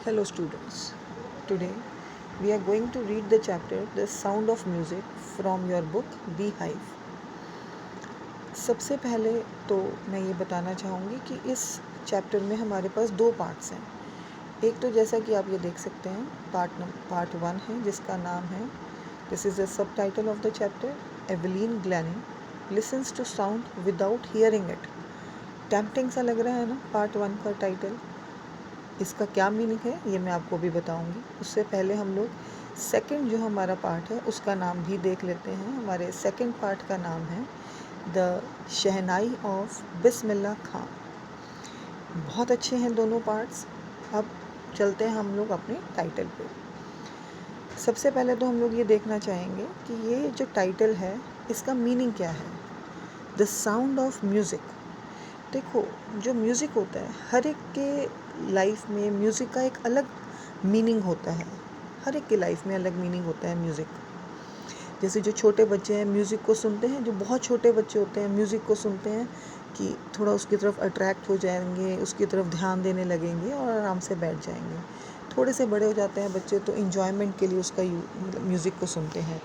Hello students, today we are going to read the chapter The Sound of Music from your book Beehive. सबसे पहले तो मैं ये बताना चाहूँगी कि इस चैप्टर में हमारे पास दो पार्ट्स हैं। एक तो जैसा कि आप ये देख सकते हैं पार्ट 1 है जिसका नाम है this is the subtitle of the chapter Evelyn Glennie listens to sound without hearing it. Tempting सा लग रहा है ना पार्ट 1 का टाइटल। इसका क्या मीनिंग है ये मैं आपको भी बताऊंगी। उससे पहले हम लोग सेकंड जो हमारा पार्ट है उसका नाम भी देख लेते हैं। हमारे सेकंड पार्ट का नाम है द शहनाई ऑफ बिस्मिल्लाह खां। बहुत अच्छे हैं दोनों पार्ट्स। अब चलते हैं हम लोग अपने टाइटल पे। सबसे पहले तो हम लोग ये देखना चाहेंगे कि ये जो टाइटल है इसका मीनिंग क्या है। The sound of music. देखो, जो म्यूज़िक होता है हर एक के लाइफ में म्यूज़िक का एक अलग मीनिंग होता है। हर एक के लाइफ में अलग मीनिंग होता है म्यूज़िक। जैसे जो छोटे बच्चे हैं म्यूज़िक को सुनते हैं, जो बहुत छोटे बच्चे होते हैं म्यूज़िक को सुनते हैं कि थोड़ा उसकी तरफ अट्रैक्ट हो जाएंगे, उसकी तरफ ध्यान देने लगेंगे और आराम से बैठ जाएंगे। थोड़े से बड़े हो जाते हैं बच्चे तो इन्जॉयमेंट के लिए उसका म्यूज़िक को सुनते हैं।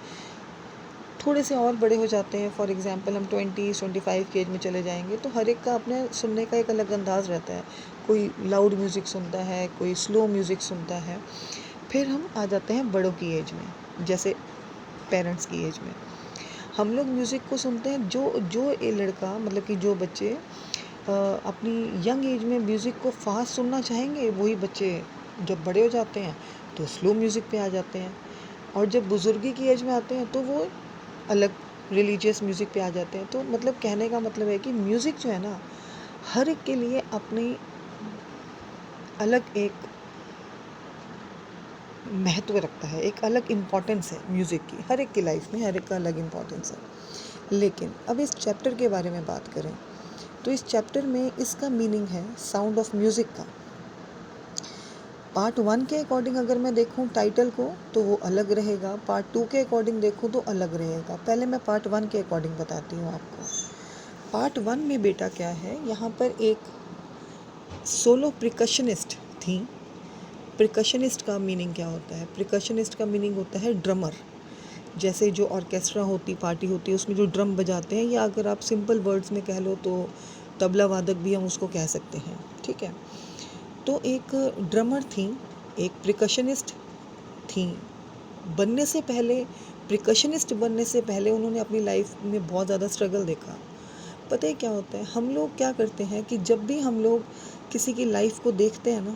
थोड़े से और बड़े हो जाते हैं, फॉर एग्ज़ाम्पल हम 20-25 की एज में चले जाएंगे तो हर एक का अपने सुनने का एक अलग अंदाज़ रहता है। कोई लाउड म्यूज़िक सुनता है, कोई स्लो म्यूज़िक सुनता है। फिर हम आ जाते हैं बड़ों की एज में, जैसे पेरेंट्स की एज में हम लोग म्यूज़िक को सुनते हैं। जो ये लड़का मतलब कि जो बच्चे अपनी यंग एज में म्यूज़िक को फास्ट सुनना चाहेंगे, वही बच्चे जब बड़े हो जाते हैं तो स्लो म्यूज़िक पे आ जाते हैं। और जब बुज़ुर्गी की एज में आते हैं तो वो अलग रिलीजियस म्यूज़िक पे आ जाते हैं। तो मतलब कहने का मतलब है कि म्यूज़िक जो है ना हर एक के लिए अपनी अलग एक महत्व रखता है, एक अलग इम्पोर्टेंस है म्यूज़िक की। हर एक की लाइफ में हर एक का अलग इम्पोर्टेंस है। लेकिन अब इस चैप्टर के बारे में बात करें तो इस चैप्टर में इसका मीनिंग है साउंड ऑफ म्यूज़िक का। पार्ट 1 के अकॉर्डिंग अगर मैं देखूं टाइटल को तो वो अलग रहेगा, पार्ट 2 के अकॉर्डिंग देखूं तो अलग रहेगा। पहले मैं पार्ट 1 के अकॉर्डिंग बताती हूँ आपको। पार्ट 1 में बेटा क्या है, यहाँ पर एक सोलो प्रिकशनिस्ट थी। प्रिकशनिस्ट का मीनिंग क्या होता है? प्रिकशनिस्ट का मीनिंग होता है ड्रमर। जैसे जो ऑर्केस्ट्रा होती पार्टी होती है उसमें जो ड्रम बजाते हैं, या अगर आप सिंपल वर्ड्स में कह लो तो तबला वादक भी हम उसको कह सकते हैं, ठीक है। तो एक ड्रमर थी, एक प्रिकशनिस्ट थी। बनने से पहले, प्रिकशनिस्ट बनने से पहले उन्होंने अपनी लाइफ में बहुत ज़्यादा स्ट्रगल देखा। पता है क्या होता है, हम लोग क्या करते हैं कि जब भी हम लोग किसी की लाइफ को देखते हैं ना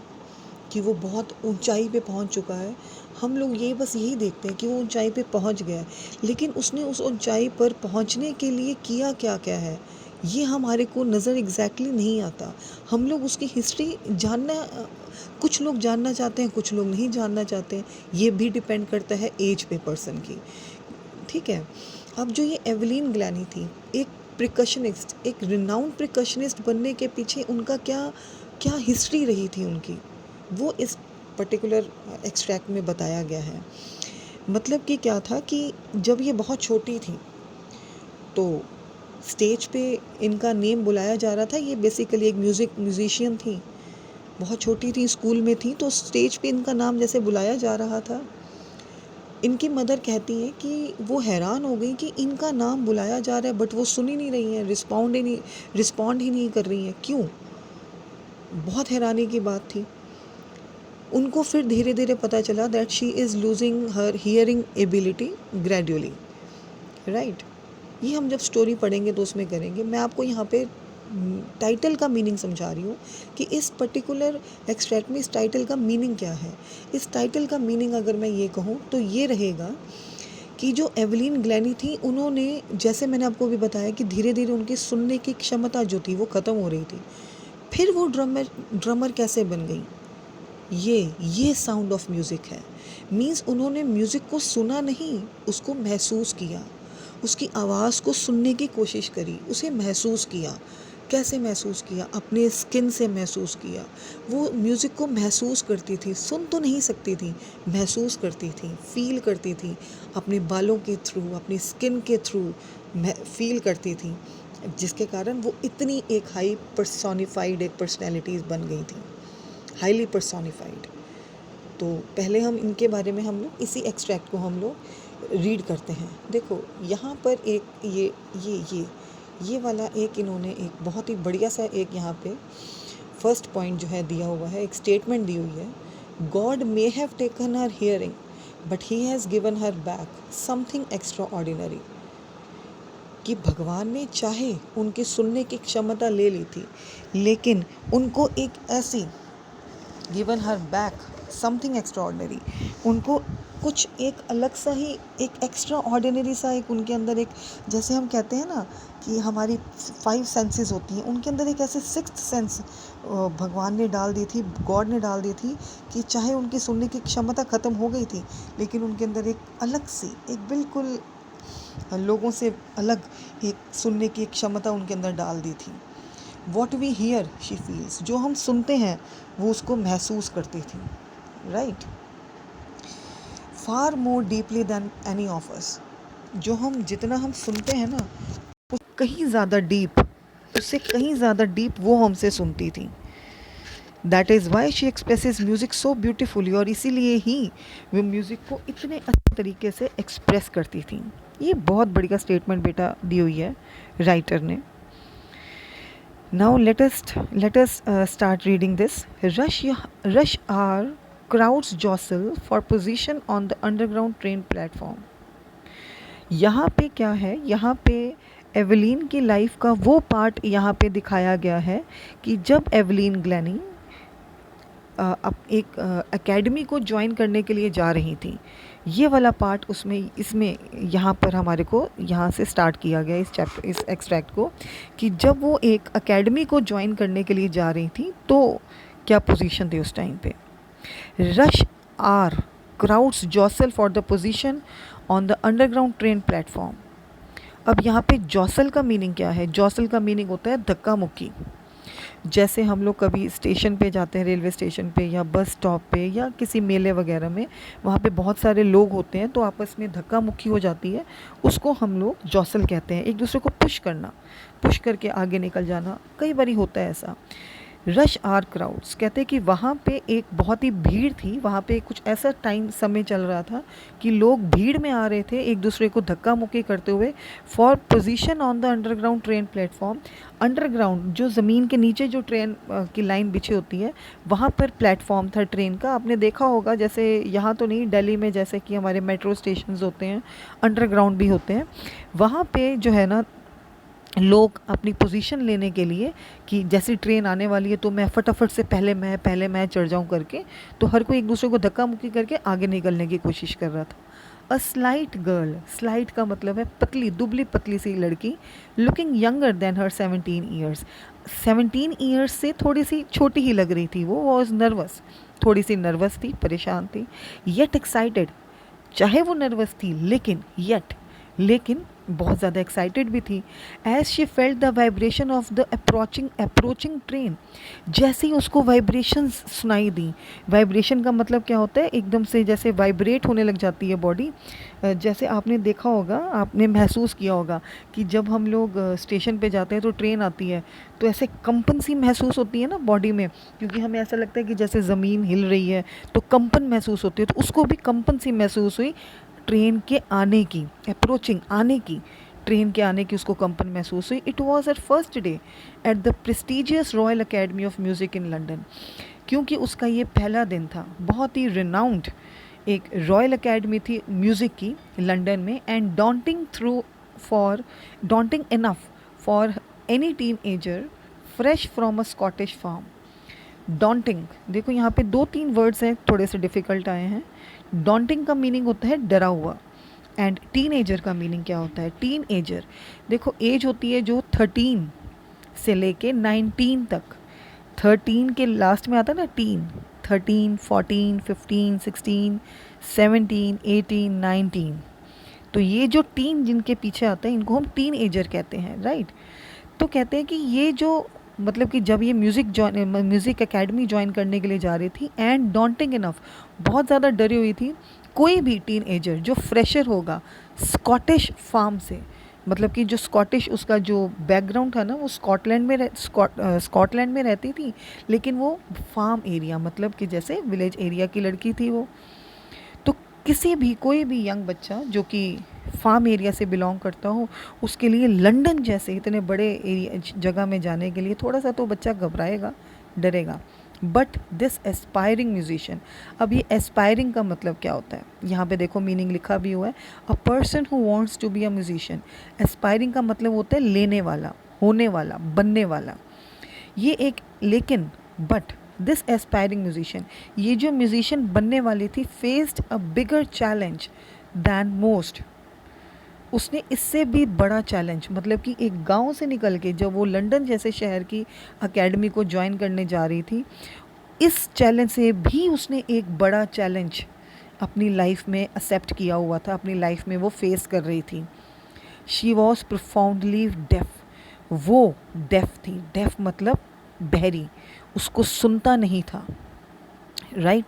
कि वो बहुत ऊंचाई पे पहुंच चुका है, हम लोग ये बस यही देखते हैं कि वो ऊंचाई पे पहुंच गया है, लेकिन उसने उस ऊंचाई पर पहुंचने के लिए किया क्या क्या है ये हमारे को नज़र एग्जैक्टली नहीं आता। हम लोग उसकी हिस्ट्री जानना, कुछ लोग जानना चाहते हैं, कुछ लोग नहीं जानना चाहते हैं। ये भी डिपेंड करता है एज पे पर्सन की, ठीक है। अब जो ये एवलीन ग्लैनी थी, एक प्रिकशनिस्ट, एक रिनाउंड प्रिकशनिस्ट बनने के पीछे उनका क्या क्या हिस्ट्री रही थी उनकी, वो इस पर्टिकुलर एक्सट्रैक्ट में बताया गया है। मतलब कि क्या था कि जब ये बहुत छोटी थी तो स्टेज पे इनका नेम बुलाया जा रहा था। ये बेसिकली एक म्यूजिशियन थी, बहुत छोटी थी, स्कूल में थी, तो स्टेज पे इनका नाम जैसे बुलाया जा रहा था, इनकी मदर कहती हैं कि वो हैरान हो गई कि इनका नाम बुलाया जा रहा है बट वो सुन ही नहीं रही हैं, रिस्पॉन्ड ही नहीं कर रही हैं। क्यों? बहुत हैरानी की बात थी उनको। फिर धीरे धीरे पता चला that she is losing her hearing ability gradually, right. ये हम जब स्टोरी पढ़ेंगे तो उसमें करेंगे। मैं आपको यहाँ पे टाइटल का मीनिंग समझा रही हूँ कि इस पर्टिकुलर एक्सट्रैक्ट में इस टाइटल का मीनिंग क्या है। इस टाइटल का मीनिंग अगर मैं ये कहूँ तो ये रहेगा कि जो एवलीन ग्लैनी थी, उन्होंने, जैसे मैंने आपको भी बताया कि धीरे धीरे उनकी सुनने की क्षमता जो थी वो ख़त्म हो रही थी। फिर वो ड्रमर कैसे बन गई? ये साउंड ऑफ म्यूज़िक है। मीन्स उन्होंने म्यूज़िक को सुना नहीं, उसको महसूस किया, उसकी आवाज़ को सुनने की कोशिश करी, उसे महसूस किया। कैसे महसूस किया? अपने स्किन से महसूस किया। वो म्यूज़िक को महसूस करती थी, सुन तो नहीं सकती थी, महसूस करती थी, फील करती थी, अपने बालों के थ्रू, अपनी स्किन के थ्रू फील करती थी, जिसके कारण वो इतनी एक हाई पर्सोनिफाइड एक पर्सनैलिटीज़ बन गई थी, हाईली पर्सोनिफाइड। तो पहले हम इनके बारे में हम लोग इसी एक्सट्रैक्ट को हम लोग रीड करते हैं। देखो यहाँ पर एक ये वाला एक इन्होंने एक बहुत ही बढ़िया सा एक यहाँ पे फर्स्ट पॉइंट जो है दिया हुआ है, एक स्टेटमेंट दी हुई है। God may have taken her hearing but he has given her back something extra ordinary. कि भगवान ने चाहे उनके सुनने की क्षमता ले ली थी, लेकिन उनको एक ऐसी given her back something extra ordinary, उनको कुछ एक अलग सा ही एक एक्स्ट्रा ऑर्डिनरी सा एक उनके अंदर एक, जैसे हम कहते हैं ना कि हमारी 5 सेंसेस होती हैं, उनके अंदर एक ऐसे 6th सेंस भगवान ने डाल दी थी, गॉड ने डाल दी थी कि चाहे उनकी सुनने की क्षमता ख़त्म हो गई थी, लेकिन उनके अंदर एक अलग सी एक बिल्कुल लोगों से अलग एक सुनने की एक क्षमता उनके अंदर डाल दी थी। What we hear she feels, जो हम सुनते हैं वो उसको महसूस करती थी, right. Far more deeply than any of us, जो हम जितना हम सुनते हैं ना वो कहीं ज़्यादा डीप, उससे कहीं ज़्यादा डीप वो हमसे सुनती थी। That is why she expresses music so beautifully, और इसीलिए ही वो म्यूज़िक को इतने अच्छे तरीके से एक्सप्रेस करती थी। ये बहुत बढ़िया स्टेटमेंट बेटा दी हुई है राइटर ने। Now let us start reading this. Rush are crowds jostle for position on the underground train platform। यहाँ पे क्या है, यहाँ पे एवलीन की लाइफ का वो पार्ट यहाँ पे दिखाया गया है कि जब एवलीन ग्लैनी अब एक एकेडमी को ज्वाइन करने के लिए जा रही थी, ये वाला पार्ट इसमें यहाँ पर हमारे को यहाँ से स्टार्ट किया गया इस एक्सट्रैक्ट को, कि जब वो एक एकेडमी को ज्वाइन करने के लिए जा रही थी तो क्या पोजीशन थी उस टाइम पे। Rush hour crowds jostle for the position on the underground train platform. अब यहाँ पे जॉसल का मीनिंग क्या है? जॉसल का मीनिंग होता है धक्का मुक्की। जैसे हम लोग कभी स्टेशन पे जाते हैं, रेलवे स्टेशन पे या बस स्टॉप पे या किसी मेले वगैरह में, वहाँ पे बहुत सारे लोग होते हैं तो आपस में धक्का मुक्की हो जाती है, उसको हम लोग जॉसल कहते हैं। एक दूसरे को पुश करना, पुश करके आगे निकल जाना, कई बारी होता है ऐसा। रश आर क्राउड्स कहते हैं कि वहाँ पे एक बहुत ही भीड़ थी, वहाँ पे कुछ ऐसा समय चल रहा था कि लोग भीड़ में आ रहे थे एक दूसरे को धक्का मुक्की करते हुए for position on the underground train platform. Underground जो ज़मीन के नीचे जो ट्रेन की लाइन बिछी होती है, वहाँ पर प्लेटफॉर्म था ट्रेन का। आपने देखा होगा, जैसे यहाँ तो नहीं, दिल्ली में जैसे कि हमारे मेट्रो स्टेशन होते हैं, अंडरग्राउंड भी होते हैं, वहाँ पे जो है ना लोग अपनी पोजीशन लेने के लिए कि जैसी ट्रेन आने वाली है तो मैं फटाफट से पहले मैं चढ़ जाऊं करके, तो हर कोई एक दूसरे को धक्का मुक्की करके आगे निकलने की कोशिश कर रहा था। अ स्लाइट गर्ल, स्लाइट का मतलब है पतली, दुबली पतली सी लड़की, लुकिंग यंगर देन हर 17 ईयर्स। 17 ईयर्स से थोड़ी सी छोटी ही लग रही थी वो। वॉज नर्वस, थोड़ी सी नर्वस थी, परेशान थी। येट एक्साइटेड, चाहे वो नर्वस थी लेकिन बहुत ज़्यादा एक्साइटेड भी थी। As she felt the vibration of the approaching train, जैसे ही उसको वाइब्रेशंस सुनाई दी। वाइब्रेशन का मतलब क्या होता है? एकदम से जैसे वाइब्रेट होने लग जाती है बॉडी। जैसे आपने देखा होगा, आपने महसूस किया होगा कि जब हम लोग स्टेशन पे जाते हैं तो ट्रेन आती है तो ऐसे कंपन सी महसूस होती है ना बॉडी में, क्योंकि हमें ऐसा लगता है कि जैसे ज़मीन हिल रही है तो कंपन महसूस होती है, तो उसको भी कंपन सी महसूस हुई ट्रेन के आने की, अप्रोचिंग आने की, ट्रेन के आने की उसको कंपन महसूस हुई। It was her first day at the prestigious Royal Academy of Music in London, क्योंकि उसका ये पहला दिन था। बहुत ही रिनाउंड एक रॉयल अकेडमी थी म्यूज़िक की लंदन में, and daunting enough for any teenager fresh from a Scottish farm. Daunting, देखो यहाँ पे 2-3 वर्ड्स हैं, थोड़े से डिफ़िकल्ट आए हैं। डॉन्टिंग का मीनिंग होता है डरा हुआ, एंड टीन एजर का मीनिंग क्या होता है? टीन एजर, देखो एज होती है जो 13 से लेके 19 तक, 13 के लास्ट में आता है ना टीन, 13, 14, 15, 16, 17, 18, 19, तो ये जो टीन जिनके पीछे आता है इनको हम टीन एजर कहते हैं, राइट। तो कहते हैं कि ये जो मतलब कि जब ये म्यूज़िक एकेडमी ज्वाइन करने के लिए जा रही थी, एंड डॉन्टिंग इनफ, बहुत ज़्यादा डरी हुई थी। कोई भी टीन एजर जो फ्रेशर होगा स्कॉटिश फार्म से, मतलब कि जो स्कॉटिश उसका जो बैकग्राउंड था ना, वो स्कॉटलैंड में रहती थी, लेकिन वो फार्म एरिया, मतलब कि जैसे विलेज एरिया की लड़की थी वो। तो कोई भी यंग बच्चा जो कि फार्म एरिया से बिलोंग करता हो, उसके लिए लंदन जैसे इतने बड़े एरिया जगह में जाने के लिए थोड़ा सा तो बच्चा घबराएगा, डरेगा। बट दिस एस्पायरिंग म्यूजिशियन, अब ये एस्पायरिंग का मतलब क्या होता है, यहाँ पे देखो मीनिंग लिखा भी हुआ है, a person who wants to be a musician. Aspiring का मतलब होता है लेने वाला, होने वाला, बनने वाला। ये एक लेकिन बट दिस एस्पायरिंग म्यूजिशियन, ये जो म्यूजिशियन बनने वाली थी, faced a bigger challenge than most. उसने इससे भी बड़ा चैलेंज, मतलब कि एक गांव से निकल के जब वो लंदन जैसे शहर की एकेडमी को ज्वाइन करने जा रही थी, इस चैलेंज से भी उसने एक बड़ा चैलेंज अपनी लाइफ में एक्सेप्ट किया हुआ था, अपनी लाइफ में वो फेस कर रही थी। शी वॉज प्रोफाउंडली डेफ, वो डेफ थी, डेफ मतलब बहरी, उसको सुनता नहीं था, राइट।